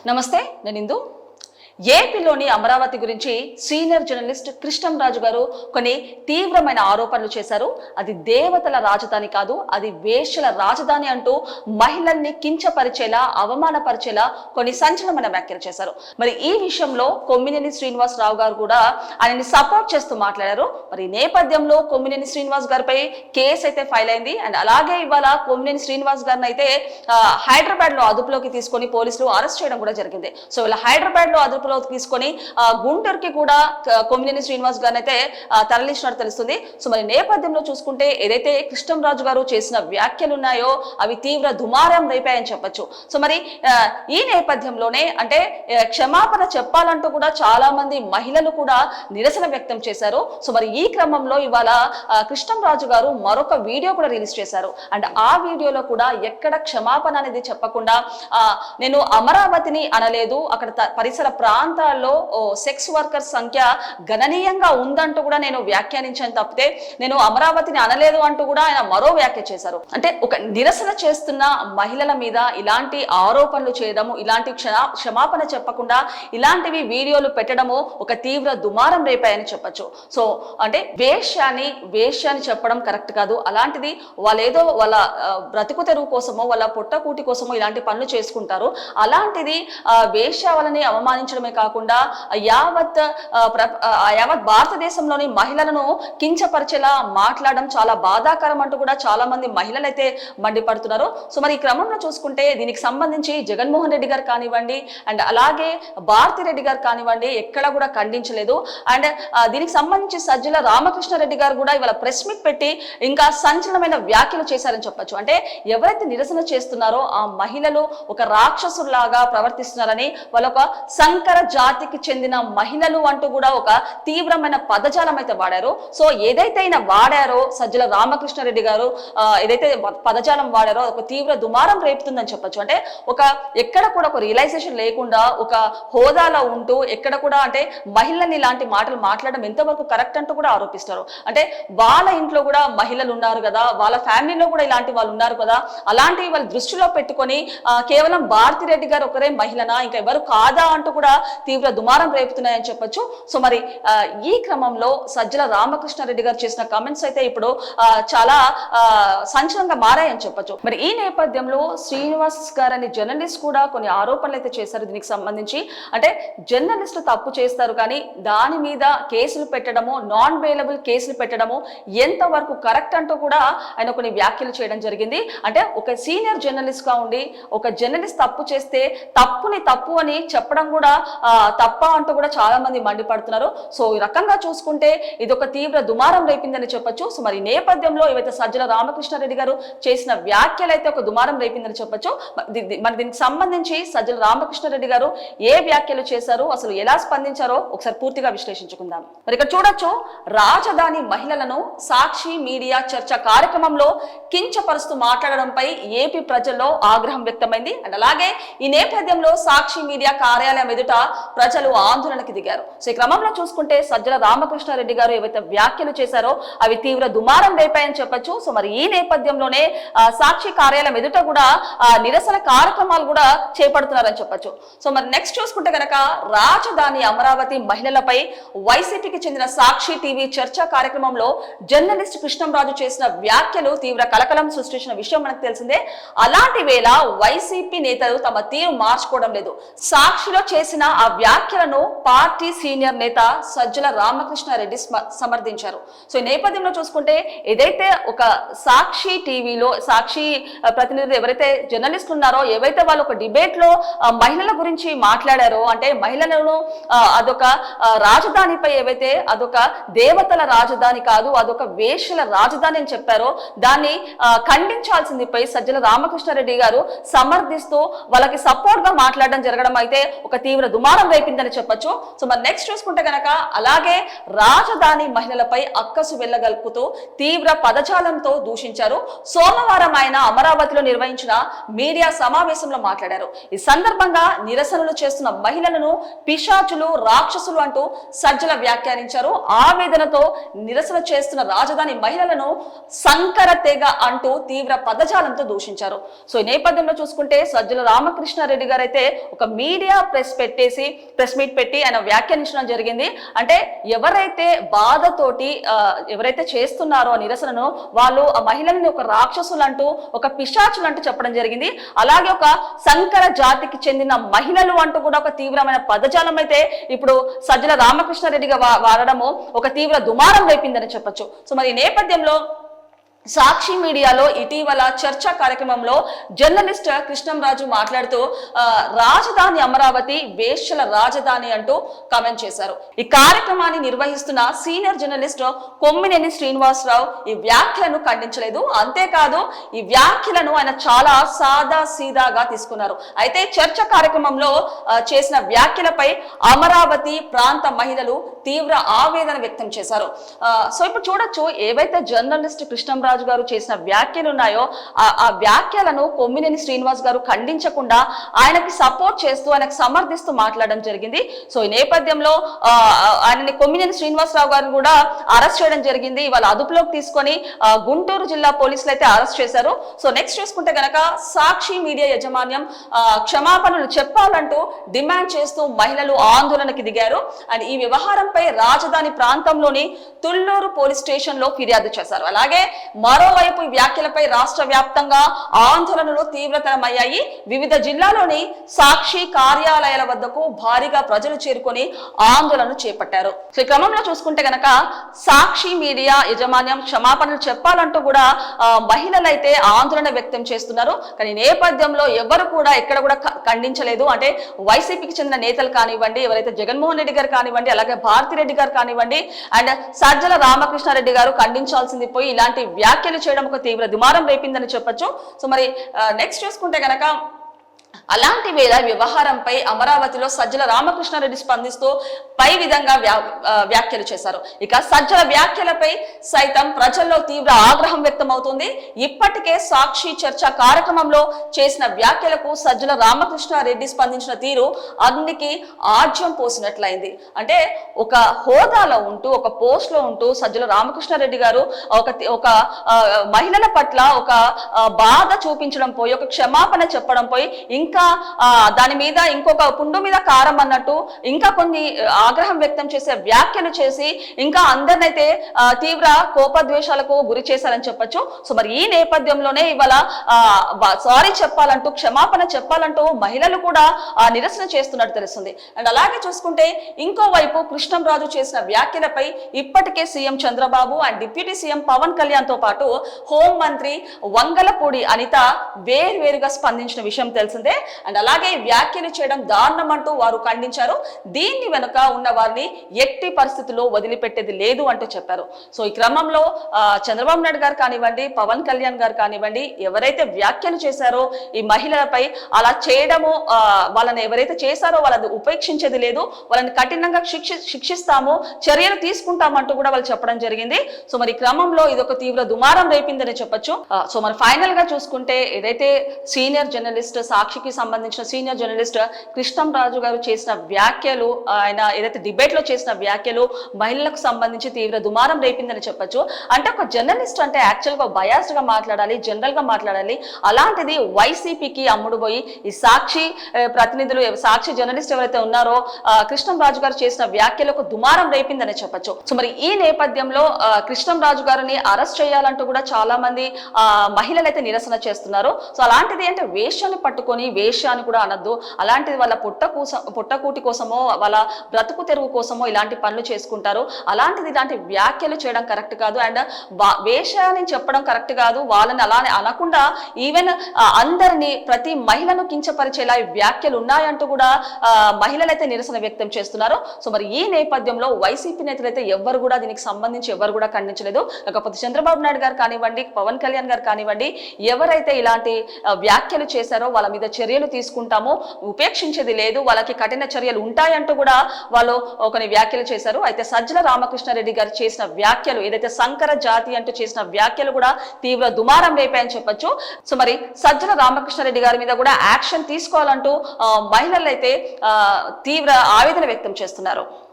నమస్తే, నేను ఇందు. ఏపీలోని అమరావతి గురించి సీనియర్ జర్నలిస్ట్ కృష్ణంరాజు గారు కొన్ని తీవ్రమైన ఆరోపణలు చేశారు. అది దేవతల రాజధాని కాదు, అది వేశ్యల రాజధాని అంటూ మహిళల్ని కించపరిచేలా, అవమానపరిచేలా కొన్ని సంచలనమైన వ్యాఖ్యలు చేశారు. మరి ఈ విషయంలో కొమ్మినేని శ్రీనివాసరావు గారు కూడా ఆయనని సపోర్ట్ చేస్తూ మాట్లాడారు. మరి ఈ నేపథ్యంలో కొమ్మినేని శ్రీనివాస్ గారిపై కేసు అయితే ఫైల్ అయింది. అండ్ అలాగే ఇవాళ కొమ్మినేని శ్రీనివాస్ గారిని అయితే హైదరాబాద్ లో అదుపులోకి తీసుకొని పోలీసులు అరెస్ట్ చేయడం కూడా జరిగింది. సో ఇలా హైదరాబాద్ లో అదుపులోకి తీసుకొని గుంటూరుకి కూడా కొమ్మినేని శ్రీనివాస్ గారిని అయితే తరలించినట్టు తెలుస్తుంది. సో మరి నేపథ్యంలో చూసుకుంటే ఏదైతే కృష్ణంరాజు గారు చేసిన వ్యాఖ్యలు ఉన్నాయో అవి తీవ్ర దుమారం రేపాయని చెప్పొచ్చు. సో మరి ఈ నేపథ్యంలోనే అంటే క్షమాపణ చెప్పాలంటూ కూడా చాలా మంది మహిళలు కూడా నిరసన వ్యక్తం చేశారు. సో మరి ఈ క్రమంలో ఇవాళ కృష్ణంరాజు గారు మరొక వీడియో కూడా రిలీజ్ చేశారు. అండ్ ఆ వీడియోలో కూడా ఎక్కడ క్షమాపణ అనేది చెప్పకుండా నేను అమరావతిని అనలేదు, అక్కడ పరిసర ప్రాంతాల్లో సెక్స్ వర్కర్స్ సంఖ్య గణనీయంగా ఉందంటూ కూడా నేను వ్యాఖ్యానించాను తప్పితే నేను అమరావతిని అనలేదు అంటూ కూడా ఆయన మరో వ్యాఖ్య చేశారు. అంటే ఒక నిరసన చేస్తున్న మహిళల మీద ఇలాంటి ఆరోపణలు చేయడము, ఇలాంటి క్షమాపణ చెప్పకుండా ఇలాంటివి వీడియోలు పెట్టడము ఒక తీవ్ర దుమారం రేపాయని చెప్పొచ్చు. సో అంటే వేశ్యాని చెప్పడం కరెక్ట్ కాదు. అలాంటిది వాళ్ళేదో వాళ్ళ బ్రతుకు తెరువు కోసమో వాళ్ళ పొట్టకూటి కోసమో ఇలాంటి పనులు చేసుకుంటారు. అలాంటిది వేశ్యాలని అవమానించడమే కాకుండా యావత్ భారతదేశంలోని మహిళలను కించపరిచేలా మాట్లాడడం చాలా బాధాకరం అంటూ కూడా చాలా మంది మహిళలు అయితే మండిపడుతున్నారు. సో మరి ఈ క్రమంలో చూసుకుంటే దీనికి సంబంధించి జగన్మోహన్ రెడ్డి గారు కానివ్వండి, అండ్ అలాగే భారతిరెడ్డి గారు కానివ్వండి, ఎక్కడ కూడా ఖండించలేదు. అండ్ దీనికి సంబంధించి సజ్జల రామకృష్ణారెడ్డి గారు కూడా ఇవాళ ప్రెస్ మీట్ పెట్టి ఇంకా సంచలనమైన వ్యాఖ్యలు చేశారని చెప్పొచ్చు. అంటే ఎవరైతే నిరసన చేస్తున్నారో ఆ మహిళలు ఒక రాక్షసులాగా ప్రవర్తిస్తున్నారని, వాళ్ళ ఒక సంకర జాతికి చెందిన మహిళలు అంటూ కూడా ఒక తీవ్రమైన పదజాలం అయితే వాడారు. సో ఏదైతే ఆయన వాడారో సజ్జల రామకృష్ణారెడ్డి గారు ఏదైతే పదజాలం వాడారో ఒక తీవ్ర దుమారం రేపుతుందని చెప్పొచ్చు. అంటే ఎక్కడ కూడా ఒక రియలైజేషన్ లేకుండా ఒక హోదాలో ఉంటూ ఎక్కడ కూడా అంటే మహిళల్ని ఇలాంటి మాటలు మాట్లాడడం ఎంతవరకు కరెక్ట్ అంటూ కూడా ఆరోపిస్తారు. అంటే వాళ్ళ ఇంట్లో కూడా మహిళలు ఉన్నారు కదా, వాళ్ళ ఫ్యామిలీలో కూడా ఇలాంటి వాళ్ళు ఉన్నారు కదా, అలాంటివి వాళ్ళు దృష్టిలో పెట్టుకొని కేవలం భారతిరెడ్డి గారు ఒకరే మహిళనా, ఇంకా ఎవరు కాదా అంటూ కూడా తీవ్ర దుమారం రేపుతున్నాయని చెప్పొచ్చు. సో మరి ఈ క్రమంలో సజ్జల రామకృష్ణారెడ్డి గారు చేసిన కామెంట్స్ అయితే ఇప్పుడు చాలా సంచలనంగా మారాయని చెప్పొచ్చు. మరి ఈ నేపథ్యంలో శ్రీనివాస్ గారు అనే జర్నలిస్ట్ కూడా కొన్ని ఆరోపణలు అయితే చేశారు. దీనికి సంబంధించి అంటే జర్నలిస్టు తప్పు చేస్తారు కానీ దాని మీద కేసులు పెట్టడము, నాన్ బెయిలబుల్ కేసులు పెట్టడము ఎంతవరకు కరెక్ట్ అంటూ కూడా ఆయన కొన్ని వ్యాఖ్యలు చేయడం జరిగింది. అంటే ఒక సీనియర్ జర్నలిస్ట్ గా ఉండి ఒక జర్నలిస్ట్ తప్పు చేస్తే తప్పుని తప్పు అని చెప్పడం కూడా తప్ప అంటూ కూడా చాలా మంది మండిపడుతున్నారు. సో ఈ రకంగా చూసుకుంటే ఇది ఒక తీవ్ర దుమారం రేపిందని చెప్పొచ్చు. సో మరి నేపథ్యంలో ఏవైతే సజ్జల రామకృష్ణారెడ్డి గారు చేసిన వ్యాఖ్యలు అయితే ఒక దుమారం రేపిందని చెప్పొచ్చు. మరి దీనికి సంబంధించి సజ్జల రామకృష్ణారెడ్డి గారు ఏ వ్యాఖ్యలు చేశారు, అసలు ఎలా స్పందించారో ఒకసారి పూర్తిగా విశ్లేషించుకుందాం. మరి ఇక్కడ చూడొచ్చు, రాజధాని మహిళలను సాక్షి మీడియా చర్చ కార్యక్రమంలో కించపరుస్తూ మాట్లాడడంపై ఏపీ ప్రజల్లో ఆగ్రహం వ్యక్తమైంది. అండ్ అలాగే ఈ నేపథ్యంలో సాక్షి మీడియా కార్యాలయం ఎదుట ప్రజలు ఆందోళనకి దిగారు. సో ఈ క్రమంలో చూసుకుంటే సజ్జల రామకృష్ణారెడ్డి గారు ఏవైతే వ్యాఖ్యలు చేశారో అవి తీవ్ర దుమారం రేపాయని చెప్పొచ్చు. సో మరి ఈ నేపథ్యంలోనే సాక్షి కార్యాలయం ఎదుట కూడా నిరసన కార్యక్రమాలు కూడా చేపడుతున్నారని చెప్పొచ్చు. సో మరి నెక్స్ట్ చూసుకుంటే కనుక రాజధాని అమరావతి మహిళలపై వైసీపీకి చెందిన సాక్షి టీవీ చర్చా కార్యక్రమంలో జర్నలిస్ట్ కృష్ణంరాజు చేసిన వ్యాఖ్యలు తీవ్ర కలకలం సృష్టించిన విషయం మనకు తెలిసిందే. అలాంటి వేళ వైసీపీ నేతలు తమ తీరు మార్చుకోవడం లేదు. సాక్షిలో చేసిన ఆ వ్యాఖ్యలను పార్టీ సీనియర్ నేత సజ్జల రామకృష్ణారెడ్డి సమర్థించారు. సో ఈ నేపథ్యంలో చూసుకుంటే ఏదైతే ఒక సాక్షి టీవీలో సాక్షి ప్రతినిధులు ఎవరైతే జర్నలిస్టులు ఉన్నారో, ఏవైతే వాళ్ళు ఒక డిబేట్ లో మహిళల గురించి మాట్లాడారో, అంటే మహిళలను అదొక రాజధానిపై ఏవైతే అదొక దేవతల రాజధాని కాదు, అదొక వేశ్యల రాజధాని అని చెప్పారో దాన్ని ఖండించాల్సింది పై సజ్జల రామకృష్ణారెడ్డి గారు సమర్థిస్తూ వాళ్ళకి సపోర్ట్ గా మాట్లాడడం జరగడం అయితే ఒక తీవ్ర దుమారం రేపిందని చెప్పొచ్చు. సో మరి నెక్స్ట్ చూసుకుంటే గనక అలాగే రాజధాని మహిళలపై అక్కసు వెళ్ళగలుపుతూ తీవ్ర పదజాలంతో దూషించారు. సోమవారం ఆయన అమరావతిలో నిర్వహించిన మీడియా సమావేశంలో మాట్లాడారు. ఈ సందర్భంగా నిరసనలు చేస్తున్న మహిళలను పిశాచులు, రాక్షసులు అంటూ సజ్జల వ్యాఖ్యానించారు. ఆవేదనతో నిరసన చేస్తున్న రాజధాని మహిళలను సంకర తెగ అంటూ తీవ్ర పదజాలంతో దూషించారు. సో ఈ నేపథ్యంలో చూసుకుంటే సజ్జల రామకృష్ణారెడ్డి గారు అయితే ఒక మీడియా ప్రెస్ మీట్ పెట్టి ఆయన వ్యాఖ్యానించడం జరిగింది. అంటే ఎవరైతే బాధతోటి ఎవరైతే చేస్తున్నారో నిరసనను వాళ్ళు ఆ మహిళల్ని ఒక రాక్షసులు అంటూ ఒక పిశాచులు అంటూ చెప్పడం జరిగింది. అలాగే ఒక సంకర జాతికి చెందిన మహిళలు అంటూ కూడా ఒక తీవ్రమైన పదజాలం అయితే ఇప్పుడు సజ్జల రామకృష్ణారెడ్డిగా వాడడము ఒక తీవ్ర దుమారం రేపిందని చెప్పొచ్చు. సో మరి ఈ నేపథ్యంలో సాక్షి మీడియాలో ఇటీవల చర్చా కార్యక్రమంలో జర్నలిస్ట్ కృష్ణంరాజు మాట్లాడుతూ రాజధాని అమరావతి వేశ్యల రాజధాని అంటూ కామెంట్ చేశారు. ఈ కార్యక్రమాన్ని నిర్వహిస్తున్న సీనియర్ జర్నలిస్ట్ కొమ్మినేని శ్రీనివాసరావు ఈ వ్యాఖ్యలను ఖండించలేదు. అంతేకాదు ఈ వ్యాఖ్యలను ఆయన చాలా సాదా సీదాగా తీసుకున్నారు. అయితే చర్చ కార్యక్రమంలో చేసిన వ్యాఖ్యలపై అమరావతి ప్రాంత మహిళలు తీవ్ర ఆవేదన వ్యక్తం చేశారు. సో ఇప్పుడు చూడొచ్చు ఏవైతే జర్నలిస్ట్ కృష్ణంరాజు గారు చేసిన వ్యాఖ్యలు ఉన్నాయో ఆ వ్యాఖ్యలను కొమ్మినేని శ్రీనివాస్ గారు ఖండించకుండా ఆయనకి సపోర్ట్ చేస్తూ ఆయనకు సమర్థిస్తూ మాట్లాడడం జరిగింది. సో ఈ నేపథ్యంలో ఆయనని కొమ్మినేని శ్రీనివాసరావు గారిని కూడా అరెస్ట్ చేయడం జరిగింది. ఇవాళ అదుపులోకి తీసుకొని గుంటూరు జిల్లా పోలీసులు అయితే అరెస్ట్ చేశారు. సో నెక్స్ట్ చూసుకుంటే గనక సాక్షి మీడియా యాజమాన్యం క్షమాపణలు చెప్పాలంటూ డిమాండ్ చేస్తూ మహిళలు ఆందోళనకి దిగారు. అండ్ ఈ వ్యవహారంపై రాజధాని ప్రాంతంలోని తుళ్లూరు పోలీస్ స్టేషన్ లో ఫిర్యాదు చేశారు. అలాగే మరోవైపు ఈ వ్యాఖ్యలపై రాష్ట్ర వ్యాప్తంగా ఆందోళనలు తీవ్రతరమయ్యాయి. వివిధ జిల్లాలోని సాక్షి కార్యాలయాల వద్దకు భారీగా ప్రజలు చేరుకొని ఆందోళనలు చేపట్టారు. సో ఈ క్రమంలో చూసుకుంటే గనక సాక్షి మీడియా యాజమాన్యం క్షమాపణలు చెప్పాలంటూ కూడా మహిళలైతే ఆందోళన వ్యక్తం చేస్తున్నారు. కానీ నేపథ్యంలో ఎవరు కూడా ఎక్కడ కూడా ఖండించలేదు. అంటే వైసీపీకి చెందిన నేతలు కానివ్వండి, ఎవరైతే జగన్మోహన్ రెడ్డి గారు కానివ్వండి, అలాగే భారతిరెడ్డి గారు కానివ్వండి, అండ్ సజ్జల రామకృష్ణారెడ్డి గారు ఖండించాల్సింది పోయి ఇలాంటి వ్యాఖ్యలు చేయడం ఒక తీవ్ర దుమారం రేపిందని చెప్పొచ్చు. సో మరి నెక్స్ట్ చూసుకుంటే గనక అలాంటి వేళ వ్యవహారంపై అమరావతిలో సజ్జల రామకృష్ణారెడ్డి స్పందిస్తూ పై విధంగా వ్యాఖ్యలు చేశారు. ఇక సజ్జల వ్యాఖ్యలపై సైతం ప్రజల్లో తీవ్ర ఆగ్రహం వ్యక్తం అవుతుంది. ఇప్పటికే సాక్షి చర్చ కార్యక్రమంలో చేసిన వ్యాఖ్యలకు సజ్జల రామకృష్ణారెడ్డి స్పందించిన తీరు అన్నికి ఆజ్యం పోసినట్లయింది. అంటే ఒక హోదాలో ఉంటూ ఒక పోస్ట్ లో ఉంటూ సజ్జల రామకృష్ణారెడ్డి గారు ఒక మహిళల పట్ల ఒక బాధ చూపించడం పోయి ఒక క్షమాపణ చెప్పడం పోయి ఇంకా దాని మీద ఇంకొక పుండు మీద కారం అన్నట్టు ఇంకా కొన్ని ఆగ్రహం వ్యక్తం చేసే వ్యాఖ్యలు చేసి ఇంకా అందరినైతే తీవ్ర కోపద్వేషాలకు గురి చేశారని చెప్పొచ్చు. సో మరి ఈ నేపథ్యంలోనే ఇవాళ సారీ చెప్పాలంటూ క్షమాపణ చెప్పాలంటూ మహిళలు కూడా నిరసన చేస్తున్నట్టు తెలుస్తుంది. అండ్ అలాగే చూసుకుంటే ఇంకోవైపు కృష్ణంరాజు చేసిన వ్యాఖ్యలపై ఇప్పటికే CM Chandrababu and deputy CM Pawan Kalyan తో పాటు హోంమంత్రి వంగలపూడి అనిత వేర్వేరుగా స్పందించిన విషయం తెలిసిందే. అండ్ అలాగే వ్యాఖ్యలు చేయడం దారుణం అంటూ వారు ఖండించారు. దీన్ని వెనుక ఉన్న వారిని ఎట్టి పరిస్థితుల్లో వదిలిపెట్టేది లేదు అంటూ చెప్పారు. సో ఈ క్రమంలో చంద్రబాబు నాయుడు గారు కానివ్వండి, పవన్ కళ్యాణ్ గారు కానివ్వండి, ఎవరైతే వ్యాఖ్యలు చేశారో ఈ మహిళలపై అలా చేయడము వాళ్ళని ఎవరైతే చేశారో వాళ్ళని ఉపేక్షించేది లేదు, వాళ్ళని కఠినంగా శిక్షిస్తాము, చర్యలు తీసుకుంటామంటూ కూడా వాళ్ళు చెప్పడం జరిగింది. సో మరి క్రమంలో ఇది ఒక తీవ్ర దుమారం రేపిందని చెప్పొచ్చు. సో మరి ఫైనల్ గా చూసుకుంటే ఏదైతే సీనియర్ జర్నలిస్ట్ సాక్షికి సంబంధించిన సీనియర్ జర్నలిస్ట్ కృష్ణంరాజు గారు చేసిన వ్యాఖ్యలు, ఆయన ఏదైతే డిబేట్ లో చేసిన వ్యాఖ్యలు మహిళలకు సంబంధించి తీవ్ర దుమారం రేపిందని చెప్పొచ్చు. అంటే ఒక జర్నలిస్ట్ అంటే యాక్చువల్ గా బయాస్డ్ గా మాట్లాడాలి, జనరల్ గా మాట్లాడాలి. అలాంటిది వైసీపీకి అమ్ముడు పోయి ఈ సాక్షి ప్రతినిధులు, సాక్షి జర్నలిస్ట్ ఎవరైతే ఉన్నారో కృష్ణంరాజు గారు చేసిన వ్యాఖ్యలకు దుమారం రేపిందని చెప్పొచ్చు. సో మరి ఈ నేపథ్యంలో కృష్ణంరాజు గారిని అరెస్ట్ చేయాలంటూ కూడా చాలా మంది మహిళలు అయితే నిరసన చేస్తున్నారు. సో అలాంటిది అంటే వేష్యాన్ని పట్టుకొని వేష్యాన్ని కూడా అనొద్దు, అలాంటిది వాళ్ళ పుట్టకూటి కోసమో వాళ్ళ బ్రతుకు తెరువు కోసమో ఇలాంటి పనులు చేసుకుంటారు. అలాంటిది ఇలాంటి వ్యాఖ్యలు చేయడం కరెక్ట్ కాదు. అండ్ వేష్యాన్ని చెప్పడం కరెక్ట్ కాదు. వాళ్ళని అలానే అనకుండా ఈవెన్ అందరినీ ప్రతి మహిళను కించపరిచేలా వ్యాఖ్యలు ఉన్నాయంటూ కూడా మహిళలైతే నిరసన వ్యక్తం చేస్తున్నారు. సో మరి ఈ నేపథ్యంలో వైసీపీ నేతలైతే ఎవరు కూడా దీనికి సంబంధించి ఎవరు కూడా ఖండించలేదు. కాకపోతే చంద్రబాబు నాయుడు గారు కానివ్వండి, పవన్ కళ్యాణ్ గారు కానివ్వండి, ఎవరైతే ఇలాంటి వ్యాఖ్యలు చేశారో వాళ్ళ మీద చర్య చర్యలు తీసుకుంటాము, ఉపేక్షించేది లేదు, వాళ్ళకి కఠిన చర్యలు ఉంటాయంటూ కూడా వాళ్ళు కొన్ని వ్యాఖ్యలు చేశారు. అయితే సజ్జల రామకృష్ణారెడ్డి గారు చేసిన వ్యాఖ్యలు, ఏదైతే సంకర జాతి అంటూ చేసిన వ్యాఖ్యలు కూడా తీవ్ర దుమారం రేపాయని చెప్పొచ్చు. సో మరి సజ్జల రామకృష్ణారెడ్డి గారి మీద కూడా యాక్షన్ తీసుకోవాలంటూ మహిళలు అయితే తీవ్ర ఆవేదన వ్యక్తం చేస్తున్నారు.